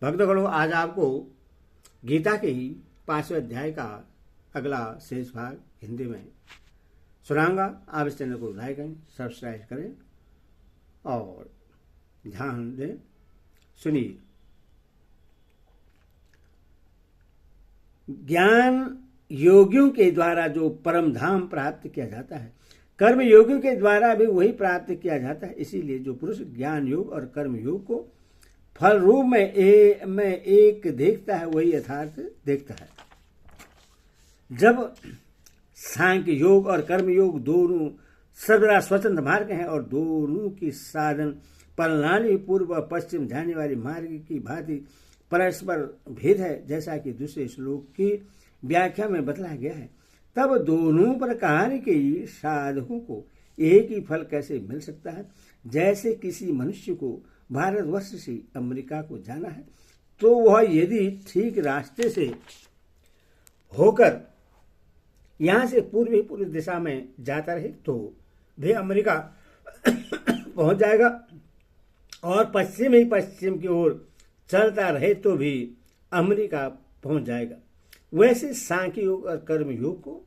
भक्तगणों, आज आपको गीता के ही 5वें अध्याय का अगला शेष भाग हिंदी में सुनाऊंगा। आप इस चैनल को लाइक करें, सब्सक्राइब करें और ध्यान दें। सुनिए। ज्ञान योगियों के द्वारा जो परम धाम प्राप्त किया जाता है, कर्म योगियों के द्वारा भी वही प्राप्त किया जाता है। इसीलिए जो पुरुष ज्ञान योग और कर्म योग को फल रूप में एक देखता है, वही यथार्थ देखता है। जब सांख्य योग और कर्म योग दोनों सर्वदा स्वतंत्र मार्ग हैं और दोनों की साधन प्रणाली पूर्व और पश्चिम जाने वाली मार्ग की भांति परस्पर भेद है, जैसा कि दूसरे श्लोक की व्याख्या में बतलाया गया है, तब दोनों प्रकार के साधकों को एक ही फल कैसे मिल सकता है। जैसे किसी मनुष्य को भारतवर्ष से अमेरिका को जाना है, तो वह यदि ठीक रास्ते से होकर यहाँ से पूर्व दिशा में जाता रहे तो भी अमेरिका पहुंच जाएगा, और पश्चिम की ओर चलता रहे तो भी अमेरिका पहुंच जाएगा। वैसे सांख्य योग और कर्म योग को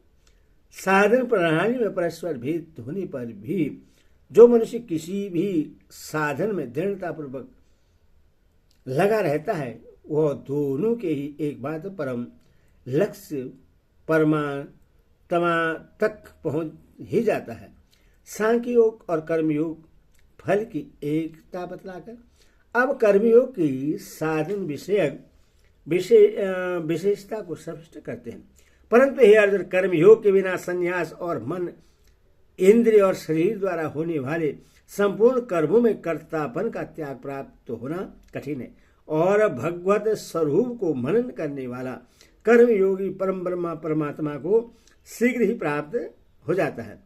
साधन प्रणाली में परस्पर भेद होने पर भी जो मनुष्य किसी भी साधन में दृढ़तापूर्वक लगा रहता है, वह दोनों के ही एक बात परम लक्ष्य परमात्मा तक पहुंच ही जाता है। सांख्य योग और कर्म योग फल की एकता बतलाकर अब कर्मयोग की साधन विषयक विशेषता को स्पष्ट करते हैं। परंतु हे अर्जुन, कर्मयोग के बिना संन्यास और मन, इंद्रिय और शरीर द्वारा होने वाले संपूर्ण कर्मों में कर्तापन का त्याग प्राप्त होना कठिन है, और भगवत स्वरूप को मनन करने वाला कर्मयोगी परम ब्रह्मा परमात्मा को शीघ्र ही प्राप्त हो जाता है।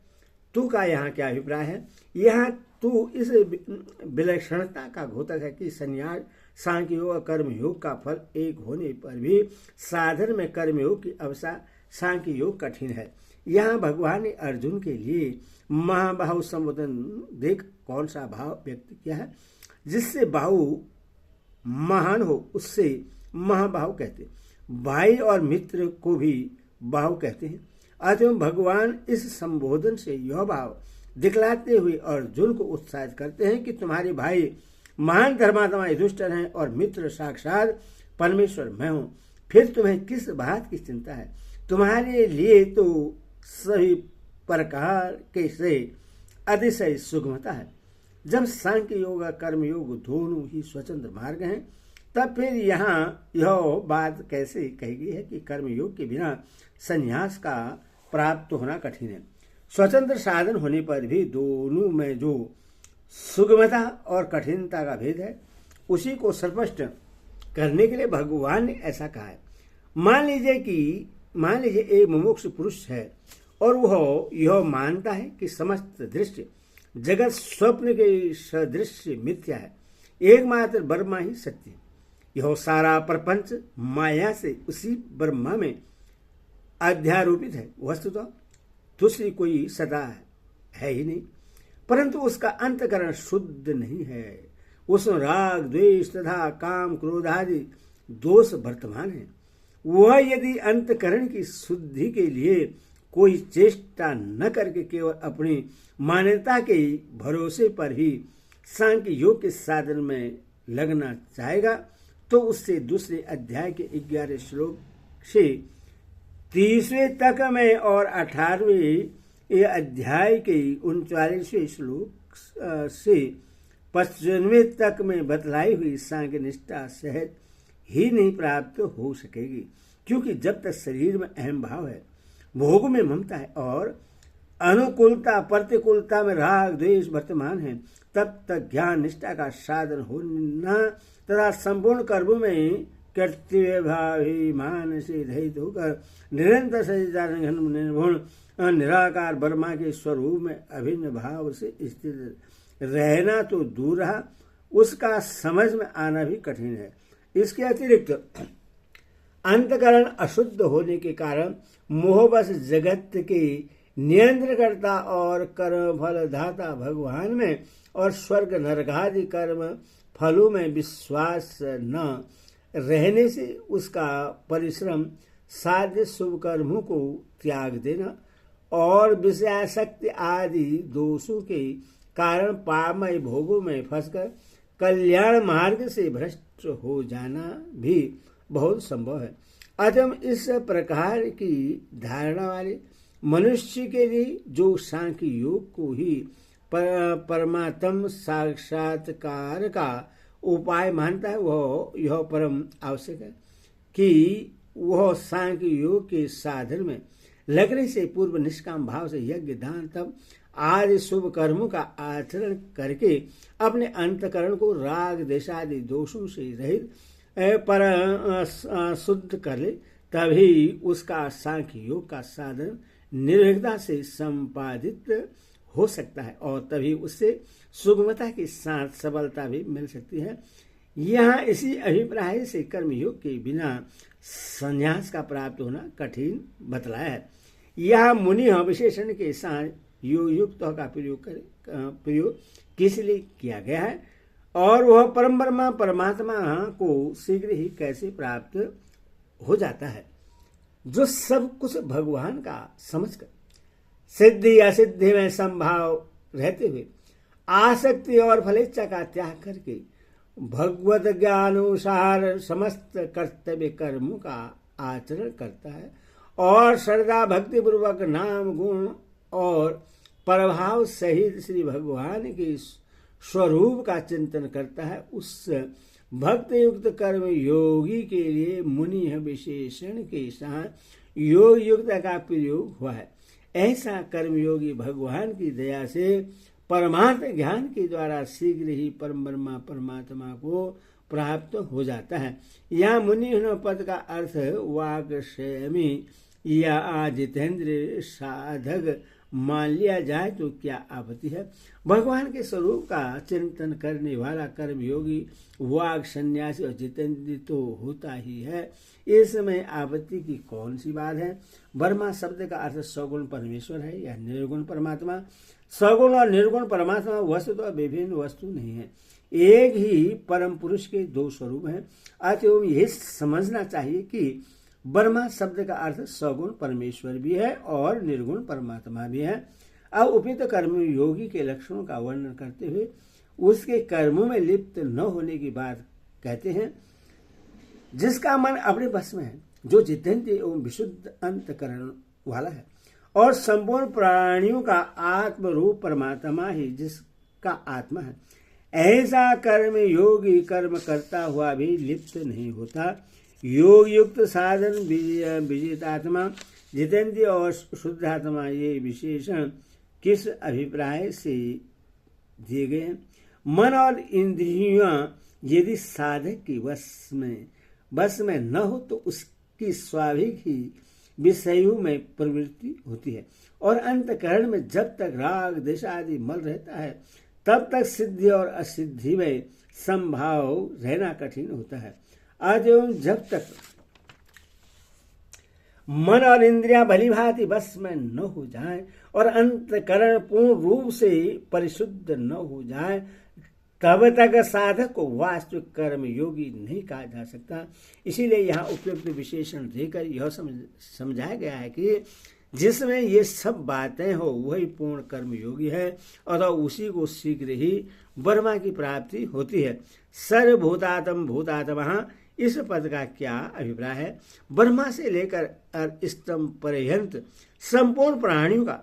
तू का यहाँ क्या अभिप्राय है? यहाँ तू इस विलक्षणता का घोतक है कि संन्यास, सांख्य योग और कर्म योग का फल एक होने पर भी साधन में कर्म योग की अवस्था सांख्य योग कठिन है। यहाँ भगवान ने अर्जुन के लिए महाबाहु संबोधन देख कौन सा भाव व्यक्त किया है? जिससे बाहु महान हो उससे महाबाहु कहते, भाई और मित्र को भी बाहु कहते हैं। अतः भगवान इस संबोधन से यह भाव दिखलाते हुए अर्जुन को उत्साहित करते हैं कि तुम्हारे भाई महान धर्मात्मा युधिष्ठिर हैं और मित्र साक्षात परमेश्वर मैं हूं। फिर तुम्हें किस बात की चिंता है? तुम्हारे लिए तो सभी प्रकार के से अतिशय सुगमता है। जब सांख्य योग और कर्म योग दोनों ही स्वतंत्र मार्ग हैं, तब फिर यहाँ यह बात कैसे कही गई है कि कर्म योग के बिना संन्यास का प्राप्त होना कठिन है। स्वतंत्र साधन होने पर भी दोनों में जो सुगमता और कठिनता का भेद है, उसी को स्पष्ट करने के लिए भगवान ने ऐसा कहा है। मान लीजिए एक मुमुक्षु पुरुष है और वह यह मानता है कि समस्त दृश्य जगत स्वप्न के सदृश मिथ्या है, एकमात्र ब्रह्मा ही सत्य है। यह सारा प्रपंच माया से उसी ब्रह्मा में अध्यारोपित है। वस्तुतः दूसरी कोई सत्ता है ही नहीं, परंतु उसका अंतकरण शुद्ध नहीं है। उसमें राग, द्वेष तथा काम, क्रोध आदि दोष वर्तमान है। वह यदि अंतकरण की शुद्धि के लिए कोई चेष्टा न करके केवल अपनी मान्यता के भरोसे पर ही सांख्य योग के साधन में लगना चाहेगा, तो उससे दूसरे अध्याय के 11 श्लोक से 30वें तक में और 18वें अध्याय के 39वें श्लोक से 55वें तक में बतलाई हुई सांख्य निष्ठा सहज ही नहीं प्राप्त हो सकेगी, क्योंकि जब तक शरीर में अहम भाव है, भोग में ममता है और अनुकूलता प्रतिकूलता में राग द्वेष वर्तमान है, तब तक ज्ञान निष्ठा का साधन होना तथा संपूर्ण कर्मों में कर्तव्य भाविमान से रहित होकर निरंतर सच्चिदानंद निर्गुण निराकार ब्रह्मा के स्वरूप में अभिन्न भाव से स्थित रहना तो दूर रहा, उसका समझ में आना भी कठिन है। इसके अतिरिक्त अंतकरण अशुद्ध होने के कारण मोहवश जगत के नियंत्रणकर्ता और कर्म फल दाता भगवान में और स्वर्ग नरक आदि कर्म फलों में विश्वास न रहने से उसका परिश्रम साध्य शुभ कर्मों को त्याग देना और विषयासक्ति आदि दोषों के कारण पापमय भोगों में फंसकर कल्याण मार्ग से भ्रष्ट हो जाना भी बहुत संभव है। अतः इस प्रकार की धारणा वाले मनुष्य के लिए जो सांख्य योग को ही परमात्म साक्षात्कार का उपाय मानता है वह यह परम आवश्यक है कि वह सांख्य योग के साधन में लगने से पूर्व निष्काम भाव से यज्ञ दान तप आदि शुभ कर्मों का आचरण करके अपने अंतकरण को राग देशादि दोषों से रहित पर शुद्ध कर ले, तभी उसका सांख्य योग का साधन निर्विघ्नता से संपादित हो सकता है और तभी उससे सुगमता के साथ सबलता भी मिल सकती है। यहाँ इसी अभिप्राय से कर्मयोग के बिना संन्यास का प्राप्त होना कठिन बतलाया है। यह मुनि विशेषण के साथ युक्त का प्रयोग किस लिए किया गया है और वह परम ब्रह्मा परमात्मा को शीघ्र ही कैसे प्राप्त हो जाता है, जो सब कुछ भगवान का समझकर सिद्धि असिद्धि में संभाव रहते हुए आसक्ति और फलेच्छा का त्याग करके भगवत ज्ञानुसार समस्त कर्तव्य कर्मों का आचरण करता है और श्रद्धा भक्ति पूर्वक नाम गुण और प्रभाव सहित श्री भगवान के स्वरूप का चिंतन करता है, उस भक्त युक्त कर्म योगी के लिए मुनि विशेषण के साथ योग युक्त का प्रयोग हुआ है। ऐसा कर्मयोगी भगवान की दया से परमार्थ ज्ञान के द्वारा शीघ्र ही परम ब्रह्मा परमात्मा को प्राप्त हो जाता है। यहाँ मुनि पद का अर्थ वाक्शयमी या जितेंद्र साधक मान लिया जाए तो क्या आपत्ति है। भगवान के स्वरूप का चिंतन करने वाला कर्मयोगी वाग सन्यासी और जितेंद्र तो होता ही है, इसमें आपत्ति की कौन सी बात है। ब्रह्मा शब्द का अर्थ सगुण परमेश्वर है या निर्गुण परमात्मा। सगुण और निर्गुण परमात्मा वस्तु तो विभिन्न वस्तु नहीं है, एक ही परम पुरुष के दो स्वरूप हैं। अतएव यह समझना चाहिए कि ब्रह्मा शब्द का अर्थ सगुण परमेश्वर भी है और निर्गुण परमात्मा भी है। अब उपयुक्त कर्म योगी के लक्षणों का वर्णन करते हुए उसके कर्मों में लिप्त न होने की बात कहते हैं। जिसका मन अपने बस में है, जो जितेंद्र एवं विशुद्ध अंतकरण वाला है और संपूर्ण प्राणियों का आत्म रूप परमात्मा ही जिसका आत्मा है, ऐसा कर्म योगी कर्म करता हुआ भी लिप्त नहीं होता। योग युक्त साधन विजितात्मा जितेंद्र और शुद्धात्मा ये विशेषण किस अभिप्राय से दिए गए हैं। मन और इंद्रियां यदि साधक की बस में न हो तो उसकी स्वाभाविक ही विषयों में प्रवृत्ति होती है और अंतकरण में जब तक राग देश आदि मल रहता है तब तक सिद्धि और असिद्धि में संभाव रहना कठिन होता है। आज जब तक मन और इंद्रियां भली भांति बस में न हो जाए और अंतकरण पूर्ण रूप से परिशुद्ध न हो जाए तब तक साधक को वास्तविक कर्म योगी नहीं कहा जा सकता। इसीलिए यहाँ उपयुक्त विशेषण देकर यह समझाया गया है कि जिसमें ये सब बातें हो वही पूर्ण कर्म योगी है और उसी को शीघ्र ही ब्रह्मा की प्राप्ति होती है। सर्वभूतात्म भूतात्मा इस पद का क्या अभिप्राय है। ब्रह्मा से लेकर स्तंभ पर्यंत संपूर्ण प्राणियों का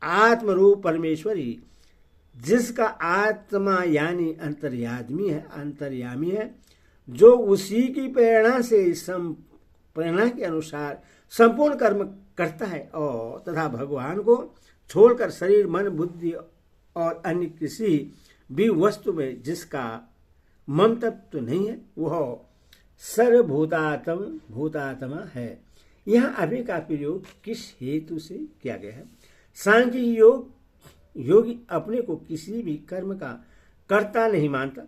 आत्म रूप परमेश्वर ही जिसका आत्मा यानी अंतर्यामी है, जो उसी की प्रेरणा से प्रेरणा के अनुसार संपूर्ण कर्म करता है और तथा भगवान को छोड़कर शरीर मन बुद्धि और अन्य किसी भी वस्तु में जिसका ममतत्व नहीं है, वह सर्वभूतात्मा है। यहाँ अभी का प्रयोग किस हेतु से किया गया है। सांख्य योगी अपने को किसी भी कर्म का कर्ता नहीं मानता।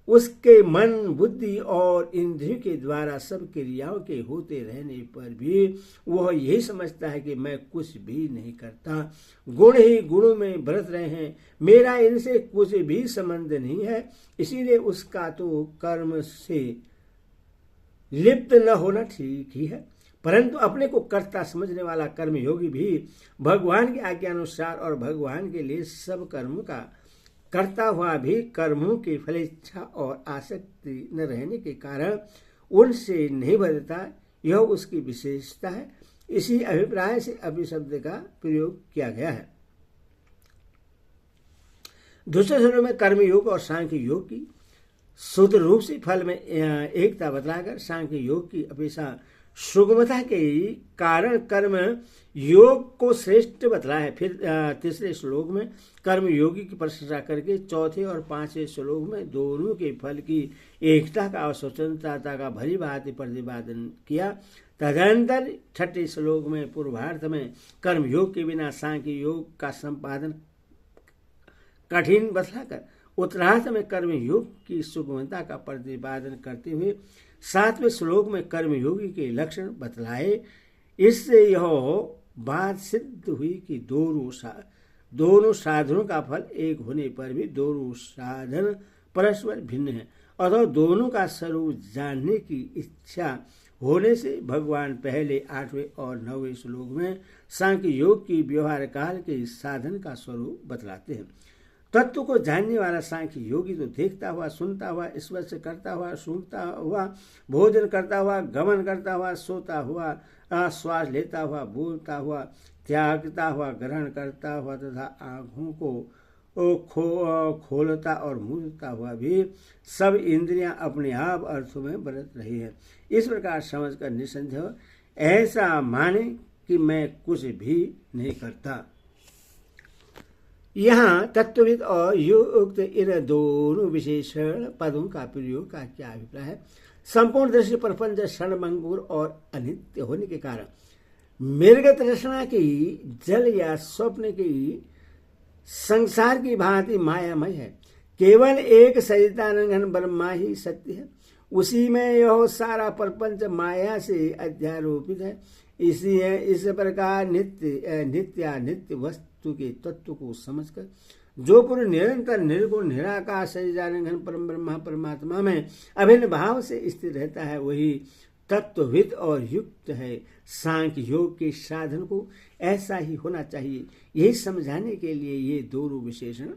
उसके मन बुद्धि और इंद्रियों के द्वारा सब क्रियाओं के होते रहने पर भी वह यही समझता है कि मैं कुछ भी नहीं करता, गुण ही गुणों में बरत रहे हैं, मेरा इनसे कुछ भी संबंध नहीं है। इसीलिए उसका तो कर्म से लिप्त न होना ठीक ही है, परंतु अपने को कर्ता समझने वाला कर्मयोगी भी भगवान की आज्ञा अनुसार और भगवान के लिए सब कर्मों का करता हुआ भी कर्मों की फलेच्छा और आसक्ति न रहने के कारण उनसे नहीं बदलता, यह उसकी विशेषता है। इसी अभिप्राय से अभी शब्द का प्रयोग किया गया है। दूसरे श्लोक में कर्मयोग और सांख्य योग की सूत्र रूप से फल में एकता बतलाकर सांख्य योग की अपेक्षा सुगमता के कारण कर्म योग को श्रेष्ठ बतला है। फिर तीसरे श्लोक में कर्म योगी की प्रशंसा करके चौथे और पांचवें श्लोक में दोनों के फल की एकता का और स्वतंत्रता का भली भांति प्रतिपादन किया। तदनंतर छठे श्लोक में पूर्वार्ध में कर्म योग के बिना सांख्य योग का संपादन कठिन बतलाकर उत्तरार्ध में कर्म योग की सुगमता का प्रतिपादन करते हुए सातवें श्लोक में कर्मयोगी के लक्षण बतलाए। इससे यह बात सिद्ध हुई कि दोनों साधनों का फल एक होने पर भी दोनों साधन परस्पर भिन्न है, अतः दोनों का स्वरूप जानने की इच्छा होने से भगवान पहले 8वें और 9वें श्लोक में सांख्य योग की व्यवहार काल के साधन का स्वरूप बतलाते हैं। तत्व को जानने वाला सांख्य योगी तो देखता हुआ, सुनता हुआ, स्पर्श करता हुआ, सूंघता हुआ, भोजन करता हुआ, गमन करता हुआ, सोता हुआ, श्वास लेता हुआ, बोलता हुआ, त्यागता हुआ, ग्रहण करता हुआ तथा आँखों को खोलता और मूंदता हुआ भी सब इंद्रियां अपने आप अर्थों में बरत रही है। इस प्रकार समझकर निसंदेह ऐसा माने कि मैं कुछ भी नहीं करता। यहाँ तत्वविद और युक्त इन दोनों विशेषण पदों का प्रयोग का क्या अभिप्राय है? संपूर्ण दृश्य प्रपंच क्षणभंगुर और अनित्य होने के कारण मृगत रचना की जल या स्वप्न की संसार की भांति मायामय है। केवल एक सच्चिदानंद ब्रह्मा ही सत्य है, उसी में यह सारा प्रपंच माया से अध्यारोपित है। इस प्रकार नित्य वस्तु के तत्व को समझकर जो पुरुष निरंतर निर्गुण निराकार सच्चिदानंद परम ब्रह्मा परमात्मा में अभिन्न भाव से स्थित रहता है, वही तत्वविद और युक्त है। सांख्य योग के साधन को ऐसा ही होना चाहिए, यही समझाने के लिए ये दोनों विशेषण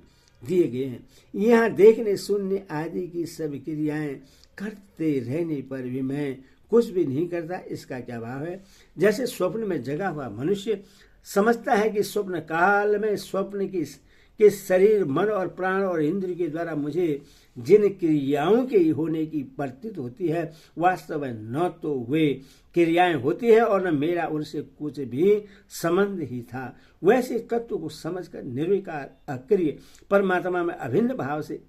दिए गए हैं। यहाँ देखने सुनने आदि की सब क्रियाएं करते रहने पर भी मैं कुछ भी नहीं करता, इसका क्या भाव है? जैसे स्वप्न में जगा हुआ मनुष्य समझता है कि स्वप्न काल में स्वप्न के शरीर, मन और प्राण और इंद्र के द्वारा मुझे जिन क्रियाओं के होने की प्रतीत होती है, वास्तव में न तो वे क्रियाएं होती है और न मेरा उनसे कुछ भी संबंध ही था। वैसे तत्व को समझकर निर्विकार अक्रिय परमात्मा में अभिन्न भाव से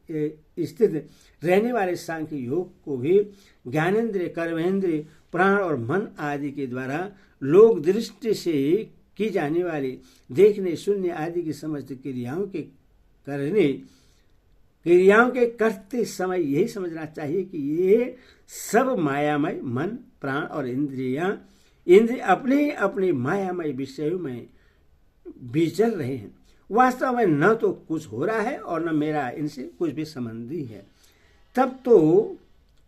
स्थित रहने वाले सांख्य योग को भी ज्ञानेन्द्रिय, कर्मेंद्रिय, प्राण और मन आदि के द्वारा लोक दृष्टि से की जाने वाली देखने सुनने आदि की समस्त क्रियाओं के करते समय यही समझना चाहिए कि ये सब मायामय मन, प्राण और इंद्रिय अपने अपने मायामय विषयों में विचर रहे हैं। वास्तव में न तो कुछ हो रहा है और न मेरा इनसे कुछ भी संबंध ही है। तब तो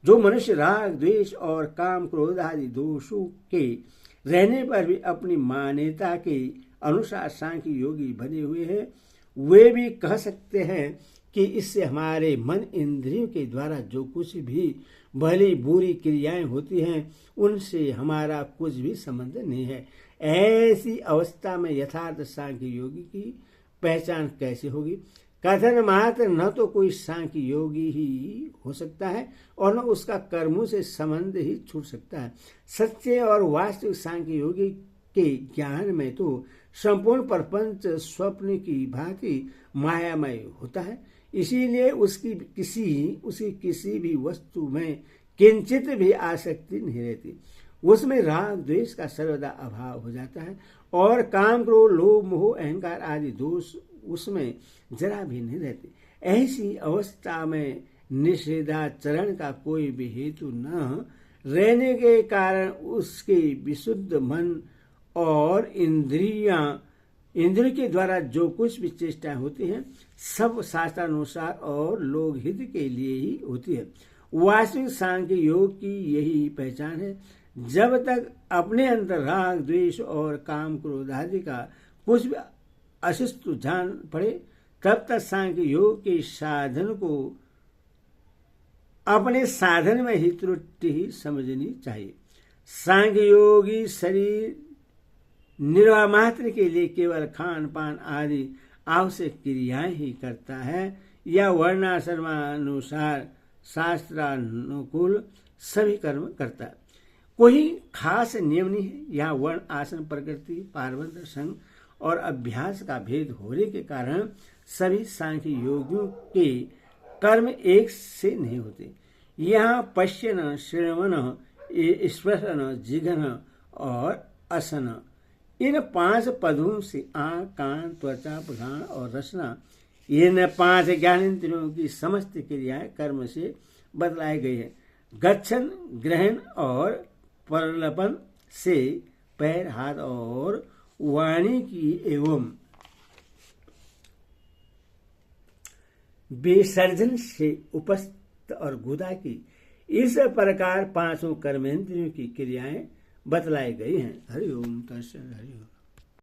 जो मनुष्य राग, द्वेष और काम, क्रोध आदि दोषों के रहने पर भी अपनी मान्यता के अनुसार सांख्य योगी बने हुए हैं, वे भी कह सकते हैं कि इससे हमारे मन इंद्रियों के द्वारा जो कुछ भी भली बुरी क्रियाएं होती हैं, उनसे हमारा कुछ भी संबंध नहीं है। ऐसी अवस्था में यथार्थ सांख्य योगी की पहचान कैसे होगी? कथन मात्र न तो कोई सांख्य योगी ही हो सकता है और न उसका कर्मों से संबंध ही छूट सकता है। सच्चे और वास्तविक सांख्य योगी के ज्ञान में तो संपूर्ण प्रपंच स्वप्न की भांति मायामय होता है, इसीलिए उसकी किसी भी वस्तु में किंचित भी आसक्ति नहीं रहती। उसमें राग द्वेष का सर्वदा अभाव हो जाता है और काम, क्रोध, लोभ, मोह, अहंकार आदि दोष उसमें जरा भी नहीं रहते। ऐसी अवस्था में निषेधाचरण का कोई भी हेतु न रहने के कारण उसके विशुद्ध मन और इंद्रिय के द्वारा जो कुछ भी चेष्टा होती है, सब शास्त्रानुसार और लोकहित के लिए ही होती है। वास्तविक सांख्य योग की यही पहचान है। जब तक अपने अंदर राग, द्वेष और काम, क्रोध आदि का कुछ भी अस्तित्व जान पड़े, तब तक सांख्य योग के साधन को अपने साधन में ही त्रुटि ही समझनी चाहिए। सांख्य योगी शरीर निर्वाह मात्र के लिए केवल खान पान आदि आवश्यक क्रियाएं ही करता है या वर्णाश्रमानुसार शास्त्रानुकूल सभी कर्म करता है। कोई खास नियम नहीं है। यहाँ वर्ण, आसन, प्रकृति, पारवंत, संग और अभ्यास का भेद होने के कारण सभी सांख्य योगियों के कर्म एक से नहीं होते। यहाँ पश्यन, श्रवण, स्पर्शन, जिघन और असन, इन 5 पदों से आँख, कान, त्वचा, घ्राण और रसना, इन 5 ज्ञानेंद्रियों की समस्त क्रियाएं कर्म से बतलाई गई है। गच्छन, ग्रहण और प्रलपन से पैर, हाथ और वाणी की एवं विसर्जन से उपस्थ और गुदा की, इस प्रकार 5 कर्मेंद्रियों की क्रियाएं बतलाई गई हैं। हरि ओम तत्सत। हरि ओम।